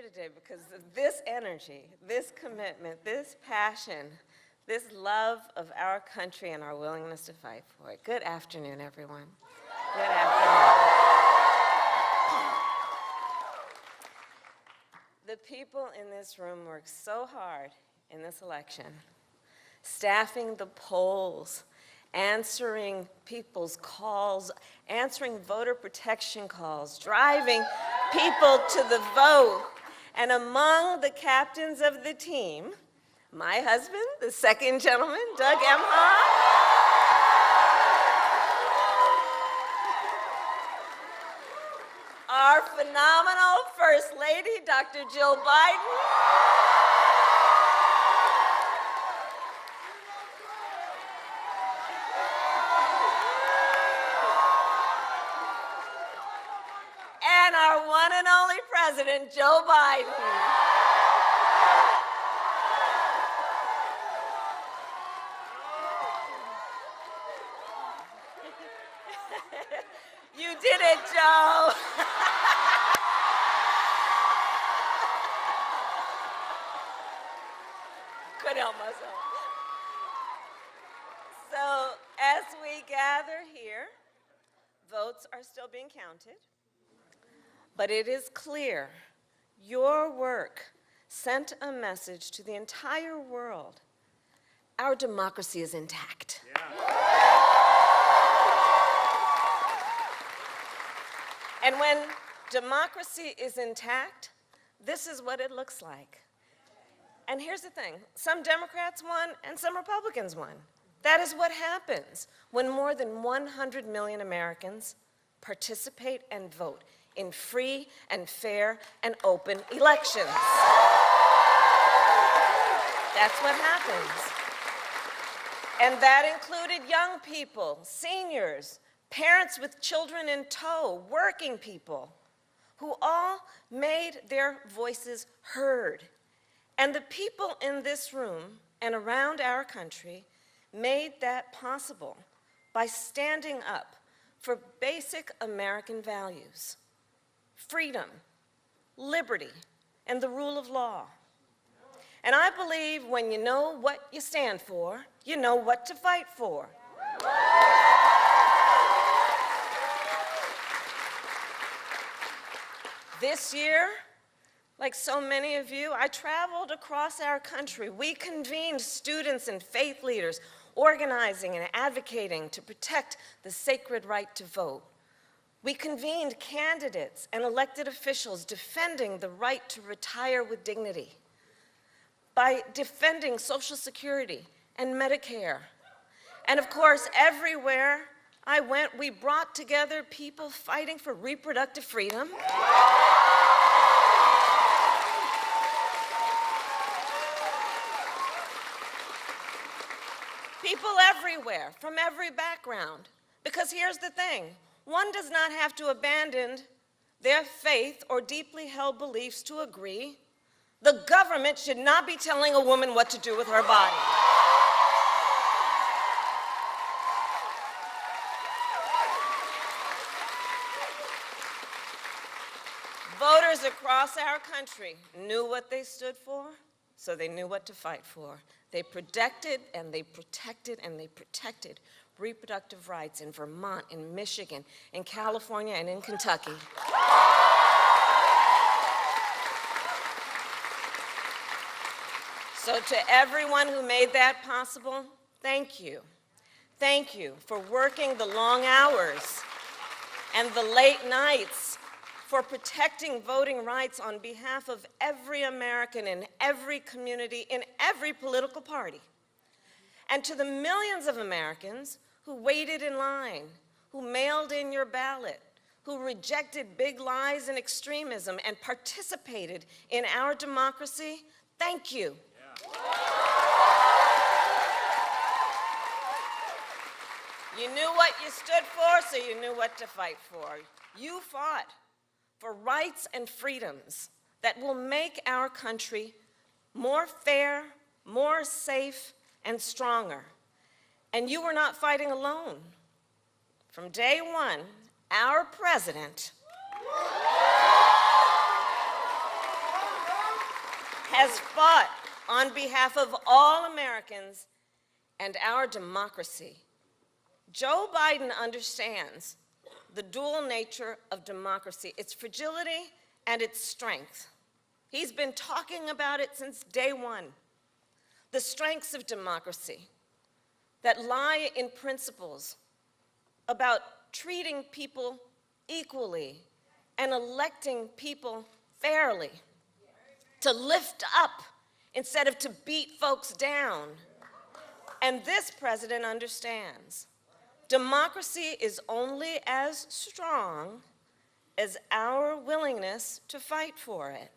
here today because of this energy, this commitment, this passion, this love of our country and our willingness to fight for it. Good afternoon, everyone. Good afternoon. The people in this room worked so hard in this election, staffing the polls, answering people's calls, answering voter protection calls, driving people to the vote. And among the captains of the team, my husband, the second gentleman, Doug Emhoff, our phenomenal First Lady, Dr. Jill Biden, and our one and only President, Joe Biden. You did it, Joe. Couldn't help myself. So, as we gather here, votes are still being counted. But it is clear your work sent a message to the entire world. Our democracy is intact. Yeah. And when democracy is intact, this is what it looks like. And here's the thing, some Democrats won and some Republicans won. That is what happens when more than 100 million Americans participate and vote in free and fair and open elections. That's what happens. And that included young people, seniors, parents with children in tow, working people, who all made their voices heard. And the people in this room and around our country made that possible by standing up for basic American values: freedom, liberty, and the rule of law. And I believe when you know what you stand for, you know what to fight for. This year, like so many of you, I traveled across our country. We convened students and faith leaders, organizing and advocating to protect the sacred right to vote. We convened candidates and elected officials defending the right to retire with dignity by defending Social Security and Medicare. And of course, everywhere I went, we brought together people fighting for reproductive freedom, people everywhere, from every background. Because here's the thing, one does not have to abandon their faith or deeply held beliefs to agree. The government should not be telling a woman what to do with her body. Voters across our country knew what they stood for, so they knew what to fight for. They protected and they protected and they protected reproductive rights in Vermont, in Michigan, in California, and in Kentucky. So to everyone who made that possible, thank you. Thank you for working the long hours and the late nights, for protecting voting rights on behalf of every American in every community, in every political party. And to the millions of Americans who waited in line, who mailed in your ballot, who rejected big lies and extremism and participated in our democracy, thank you. You knew what you stood for, so you knew what to fight for. You fought for rights and freedoms that will make our country more fair, more safe, and stronger. And you were not fighting alone. From day one, our president has fought on behalf of all Americans and our democracy. Joe Biden understands the dual nature of democracy, its fragility and its strength. He's been talking about it since day one. The strengths of democracy that lie in principles about treating people equally and electing people fairly, to lift up instead of to beat folks down. And this president understands. Democracy is only as strong as our willingness to fight for it.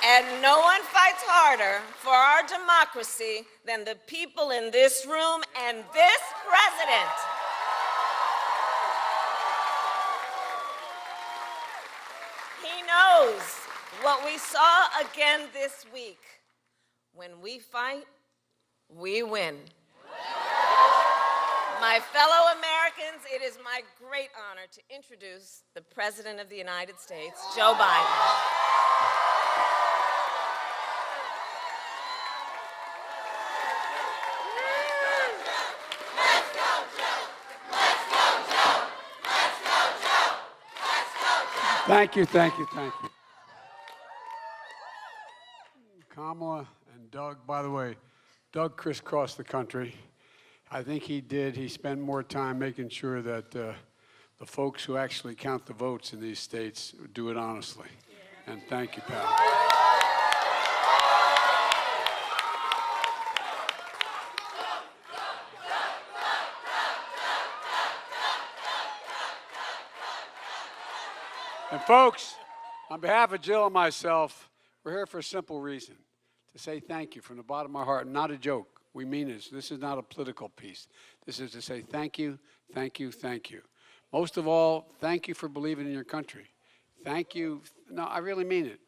And no one fights harder for our democracy than the people in this room and this president. He knows what we saw again this week. When we fight, we win. My fellow Americans, it is my great honor to introduce the President of the United States, Joe Biden. Thank you, thank you, thank you. Kamala and Doug, by the way, Doug crisscrossed the country. I think he did. He spent more time making sure that the folks who actually count the votes in these states do it honestly. And thank you, pal. And folks, on behalf of Jill and myself, we're here for a simple reason, to say thank you from the bottom of our heart. Not a joke. We mean this. This is not a political piece. This is to say thank you, thank you, thank you. Most of all, thank you for believing in your country. Thank you. No, I really mean it.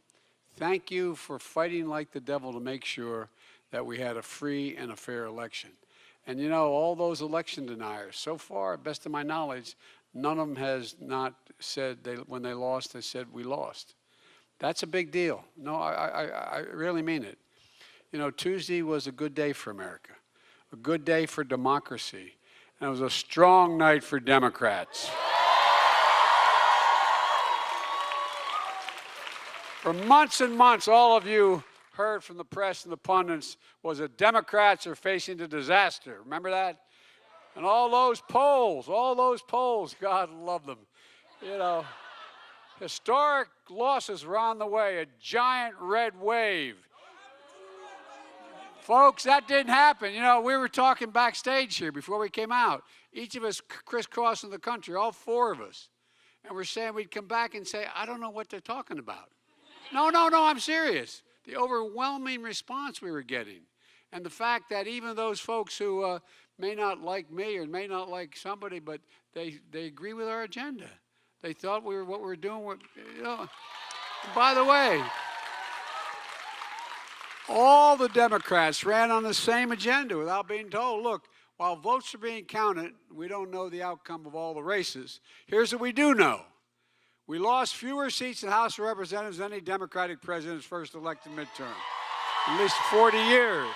Thank you for fighting like the devil to make sure that we had a free and a fair election. And you know, all those election deniers, so far, best of my knowledge, none of them has not said, when they lost, they said, we lost. That's a big deal. No, I really mean it. You know, Tuesday was a good day for America, a good day for democracy, and it was a strong night for Democrats. For months and months, all of you heard from the press and the pundits was that Democrats are facing a disaster. Remember that? And all those polls, God love them. You know, historic losses were on the way, a giant red wave. Folks, that didn't happen. You know, we were talking backstage here before we came out. Each of us crisscrossing the country, all four of us. And we're saying we'd come back and say, I don't know what they're talking about. No, I'm serious. The overwhelming response we were getting. And the fact that even those folks who may not like me or may not like somebody, but they agree with our agenda. They thought what we were doing, you know. By the way, all the Democrats ran on the same agenda without being told, look, while votes are being counted, we don't know the outcome of all the races. Here's what we do know. We lost fewer seats in the House of Representatives than any Democratic president's first elected midterm, at least 40 years.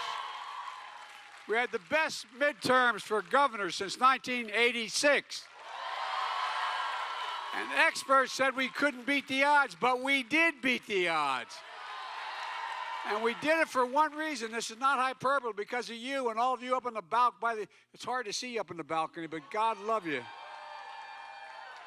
We had the best midterms for governors since 1986. And experts said we couldn't beat the odds, but we did beat the odds. And we did it for one reason. This is not hyperbole, because of you and all of you up on the balcony. It's hard to see you up on the balcony, but God love you.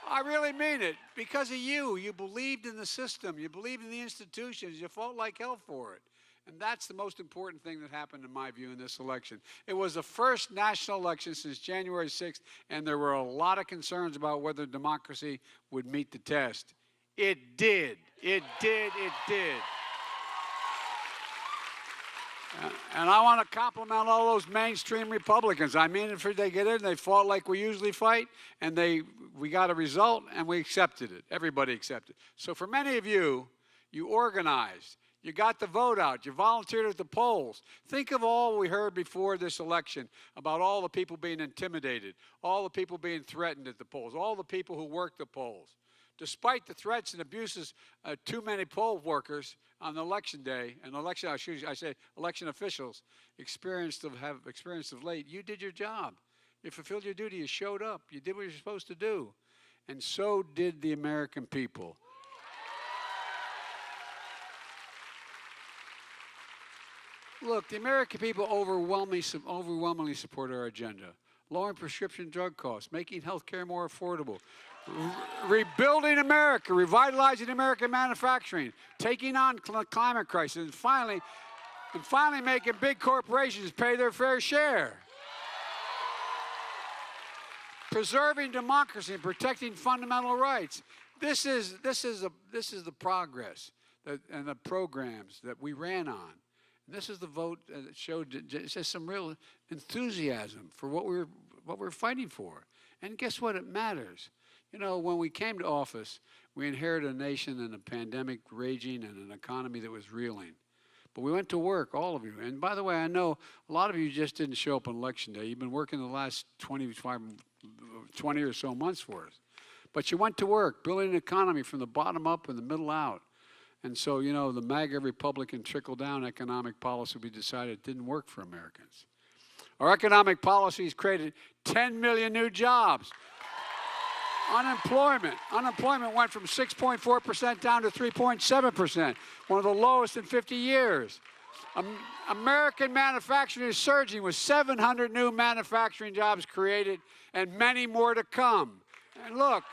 I really mean it. Because of you. You believed in the system. You believed in the institutions. You fought like hell for it. And that's the most important thing that happened, in my view, in this election. It was the first national election since January 6th, and there were a lot of concerns about whether democracy would meet the test. It did. It did. It did. And I want to compliment all those mainstream Republicans. I mean, if they get in, they fought like we usually fight, and we got a result, and we accepted it. Everybody accepted it. So for many of you, you organized. You got the vote out. You volunteered at the polls. Think of all we heard before this election about all the people being intimidated, all the people being threatened at the polls, all the people who worked the polls. despite the threats and abuses of too many poll workers on election day, and election officials have experienced of late, you did your job. You fulfilled your duty. You showed up. You did what you're supposed to do. And so did the American people. Look, the American people overwhelmingly support our agenda. Lowering prescription drug costs, making health care more affordable, rebuilding America, revitalizing American manufacturing, taking on climate crisis, and finally making big corporations pay their fair share. Preserving democracy and protecting fundamental rights. This is the progress and the programs that we ran on. This is the vote that showed just some real enthusiasm for what we're fighting for. And guess what? It matters. You know, when we came to office, we inherited a nation and a pandemic raging and an economy that was reeling. But we went to work, all of you. And by the way, I know a lot of you just didn't show up on Election Day. You've been working the last 20 or so months for us. But you went to work, building an economy from the bottom up and the middle out. And so, you know, the MAGA Republican trickle-down economic policy we decided didn't work for Americans. Our economic policies created 10 million new jobs. Unemployment went from 6.4% down to 3.7%, one of the lowest in 50 years. American manufacturing is surging with 700 new manufacturing jobs created and many more to come. And look,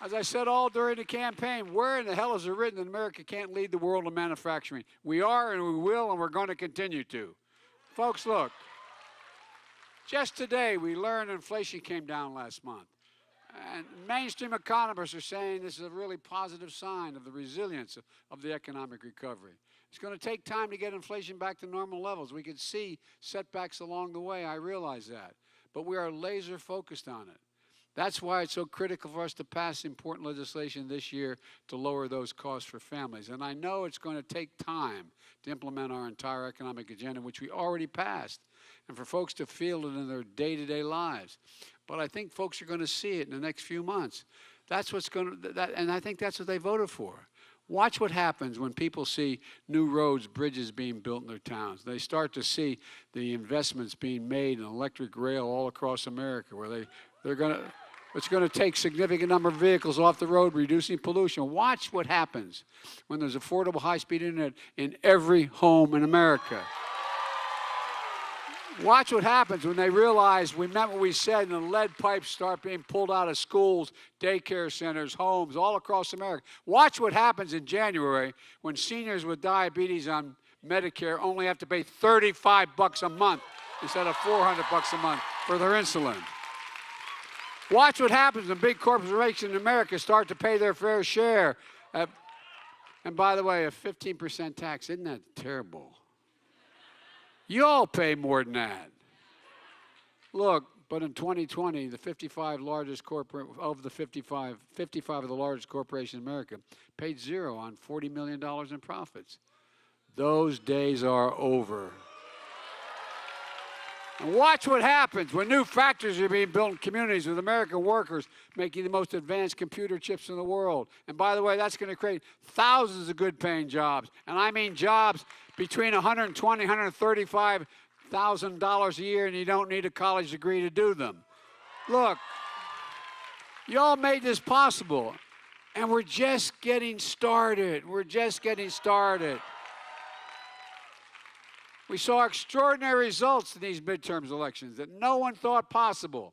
as I said all during the campaign, where in the hell is it written that America can't lead the world in manufacturing? We are, and we will, and we're going to continue to. Folks, look. Just today, we learned inflation came down last month. And mainstream economists are saying this is a really positive sign of the resilience of the economic recovery. It's going to take time to get inflation back to normal levels. We could see setbacks along the way. I realize that. But we are laser focused on it. That's why it's so critical for us to pass important legislation this year to lower those costs for families. And I know it's going to take time to implement our entire economic agenda, which we already passed, and for folks to feel it in their day-to-day lives. But I think folks are going to see it in the next few months. That's what's going to, and I think that's what they voted for. Watch what happens when people see new roads, bridges being built in their towns. They start to see the investments being made in electric rail all across America, where it's going to take significant number of vehicles off the road, reducing pollution. Watch what happens when there's affordable high-speed internet in every home in America. Watch what happens when they realize we meant what we said and the lead pipes start being pulled out of schools, daycare centers, homes, all across America. Watch what happens in January when seniors with diabetes on Medicare only have to pay $35 a month instead of $400 a month for their insulin. Watch what happens when big corporations in America start to pay their fair share. And by the way, a 15% tax, isn't that terrible? You all pay more than that. Look, but in 2020, the 55 of the largest corporations in America paid zero on $40 million in profits. Those days are over. And watch what happens when new factories are being built in communities with American workers making the most advanced computer chips in the world. And by the way, that's going to create thousands of good-paying jobs. And I mean jobs between $120,000 and $135,000 a year, and you don't need a college degree to do them. Look, you all made this possible, and we're just getting started. We're just getting started. We saw extraordinary results in these midterm elections that no one thought possible.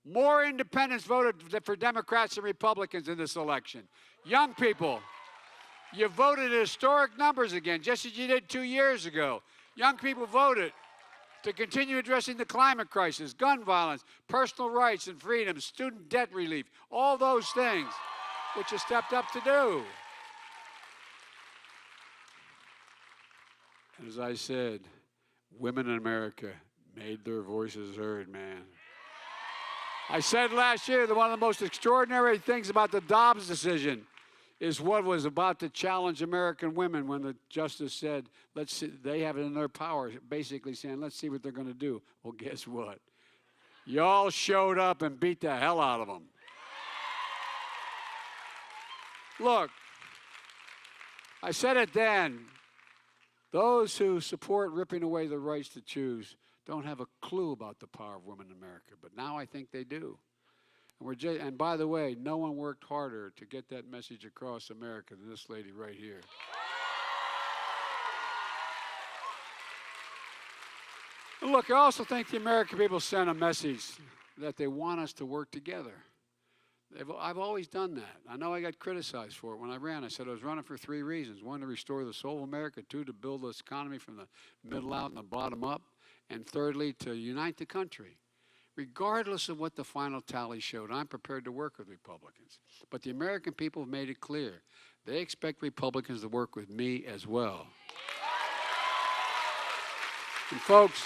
More independents voted for Democrats and Republicans in this election. Young people, you voted in historic numbers again, just as you did 2 years ago. Young people voted to continue addressing the climate crisis, gun violence, personal rights and freedoms, student debt relief, all those things which you stepped up to do. And as I said, women in America made their voices heard, man. I said last year that one of the most extraordinary things about the Dobbs decision is what was about to challenge American women when the justice said, let's see, they have it in their power, basically saying, let's see what they're going to do. Well, guess what? Y'all showed up and beat the hell out of them. Look, I said it then. Those who support ripping away the rights to choose don't have a clue about the power of women in America, but now I think they do. And by the way, no one worked harder to get that message across America than this lady right here. And look, I also think the American people sent a message that they want us to work together. I've always done that. I know I got criticized for it when I ran. I said I was running for 3 reasons. 1, to restore the soul of America. 2, to build this economy from the middle out and the bottom up. And thirdly, to unite the country. Regardless of what the final tally showed, I'm prepared to work with Republicans. But the American people have made it clear. They expect Republicans to work with me as well. And folks,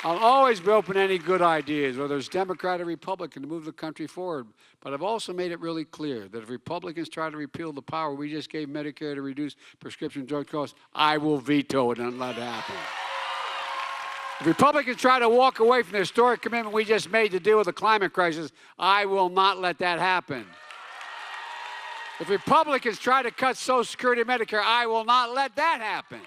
I'll always be open to any good ideas, whether it's Democrat or Republican, to move the country forward. But I've also made it really clear that if Republicans try to repeal the power we just gave Medicare to reduce prescription drug costs, I will veto it and let it happen. If Republicans try to walk away from the historic commitment we just made to deal with the climate crisis, I will not let that happen. If Republicans try to cut Social Security and Medicare, I will not let that happen.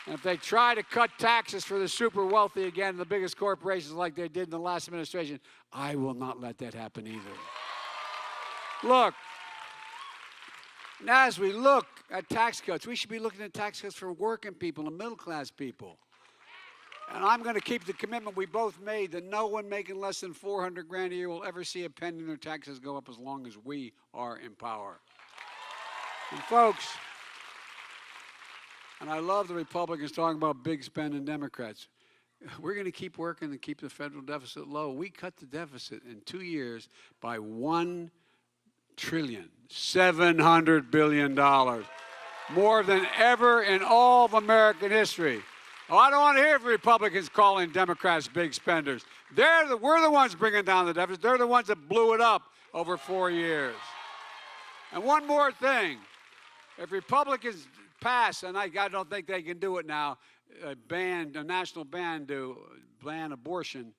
And if they try to cut taxes for the super wealthy again, the biggest corporations like they did in the last administration, I will not let that happen either. Look, now as we look at tax cuts, we should be looking at tax cuts for working people and middle-class people. And I'm going to keep the commitment we both made that no one making less than $400,000 a year will ever see a penny in their taxes go up as long as we are in power. And folks, and I love the Republicans talking about big spending Democrats. We're going to keep working to keep the federal deficit low. We cut the deficit in 2 years by $1 trillion, $700 billion, more than ever in all of American history. Oh, I don't want to hear Republicans calling Democrats big spenders. We're the ones bringing down the deficit. They're the ones that blew it up over 4 years. And one more thing. If Republicans pass, and I don't think they can do it now, a national ban abortion,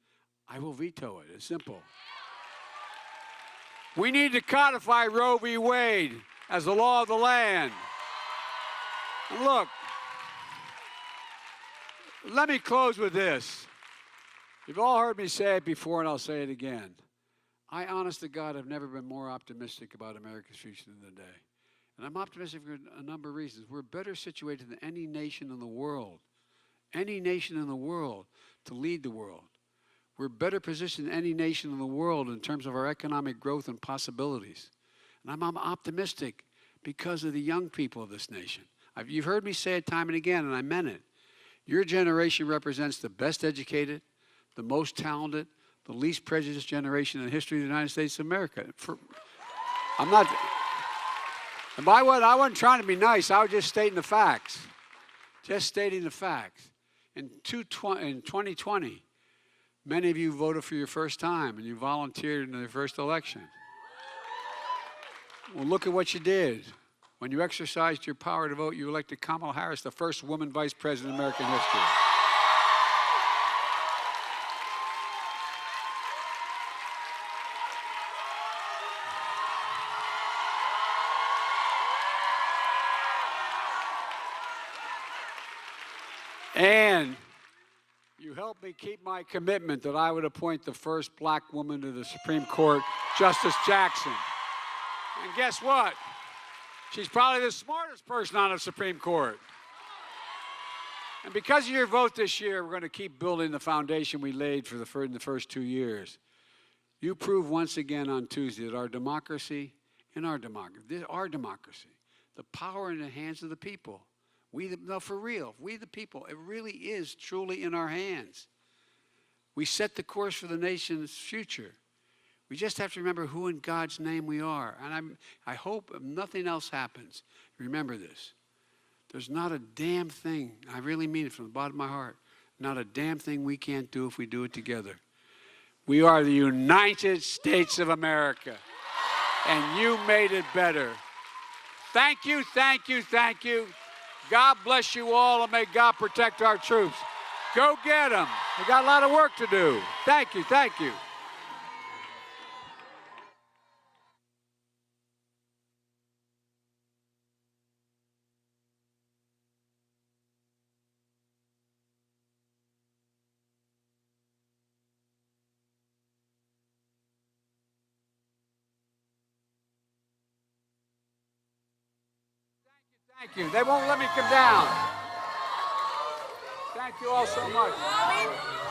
I will veto it. It's simple. We need to codify Roe v. Wade as the law of the land. And look, let me close with this. You've all heard me say it before, and I'll say it again. I, honest to God, have never been more optimistic about America's future than today. And I'm optimistic for a number of reasons. We're better situated than any nation in the world, to lead the world. We're better positioned than any nation in the world in terms of our economic growth and possibilities. And I'm optimistic because of the young people of this nation. You've heard me say it time and again, and I meant it. Your generation represents the best educated, the most talented, the least prejudiced generation in the history of the United States of America. And by what, I wasn't trying to be nice. I was just stating the facts. Just stating the facts. In 2020, many of you voted for your first time, and you volunteered in the first election. Well, look at what you did. When you exercised your power to vote, you elected Kamala Harris, the first woman vice president in American history. And you helped me keep my commitment that I would appoint the first black woman to the Supreme Court, Justice Jackson. And guess what? She's probably the smartest person on the Supreme Court. And because of your vote this year, we're going to keep building the foundation we laid in the first 2 years. You proved once again on Tuesday that our democracy, the power in the hands of the people. For real, we the people, it really is truly in our hands. We set the course for the nation's future. We just have to remember who in God's name we are. And I hope if nothing else happens, remember this. There's not a damn thing, I really mean it from the bottom of my heart, not a damn thing we can't do if we do it together. We are the United States of America, and you made it better. Thank you, thank you, thank you. God bless you all, and may God protect our troops. Go get them. We got a lot of work to do. Thank you, thank you. Thank you. They won't let me come down. Thank you all so much.